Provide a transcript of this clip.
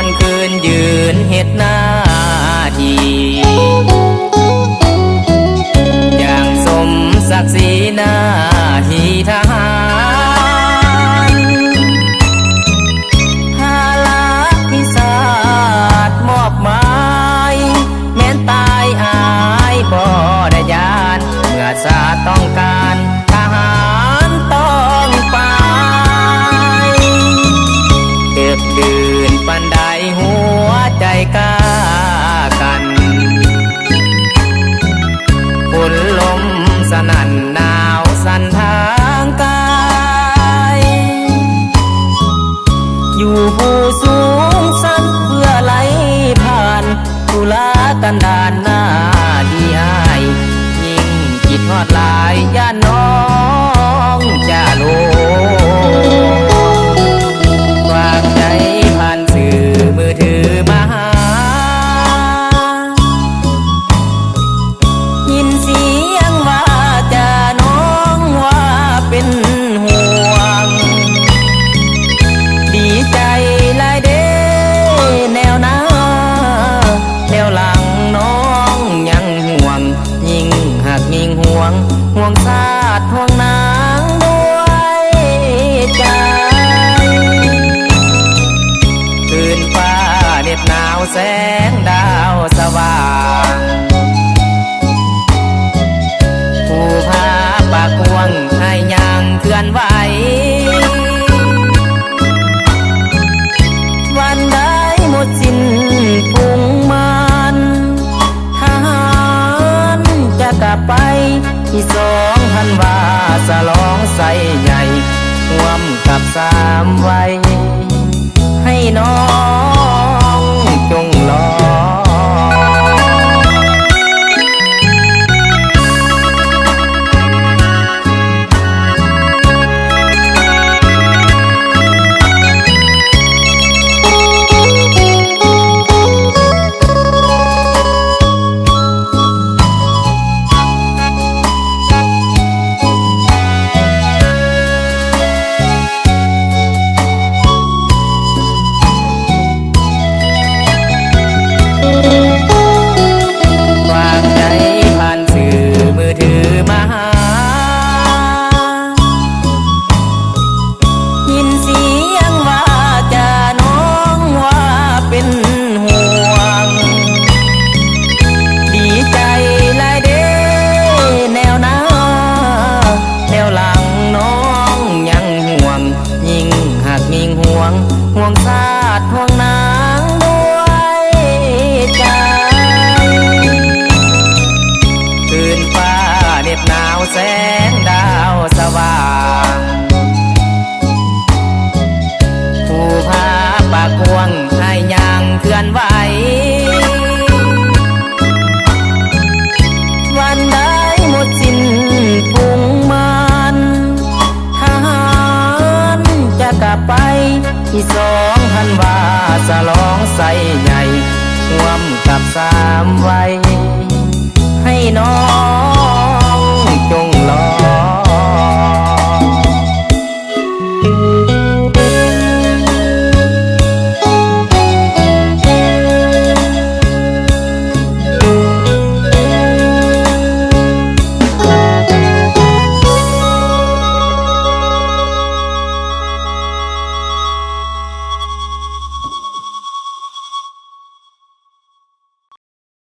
อนคืนยืนเฮ็ดหน้าที่อย่างสมศักดิ์ศรีหน้าที่ทหารภาระพิศาสมอบหมายแม้นตายอายบ่ได้ยานเมื่อชาติต้องการทหารต้องไปเดือดดื่นปันใดหัวใจกล้ากันฝนลมสนั่นหนาวสั่นทางกายอยู่ผู้สูงสันเพื่อไหลผ่านตุลากันดานหน้าที่อายยิ่งคิดฮอดหลายย่านน้องจะโลฝากใจผ่านสื่อมือถือมาหายินเสียงว่าจะน้องว่าเป็นห่วงดีใจหลายเด้แนวหน้าแนวหลังน้องยังห่วงยิ่งหักยิ่งห่วงห่วงชาติห่วงนางด้วยใจคืนฟ้าเหน็บหนาวแสงดาวสว่างผู้พาปากกวงให้ย่างเคลื่อนไหววันใดหมดสิ้นพุงมันทหารจะกลับไปที่2,000ว่าสลองใส่ใหญ่ร่วมกับ3วัยให้น้องจงรอห่วงชาติห่วงนางด้วยใจคืนฟ้าเหน็บหนาวแสงดาวสว่างผู้พาปากกวงให้ย่างเคลื่อนไหววันใดหมดสิ้นพุงมันทหารจะกลับไปที่2,000ว่าสลองใส่ใหญ่ร่วมกับ3วัยให้น้อง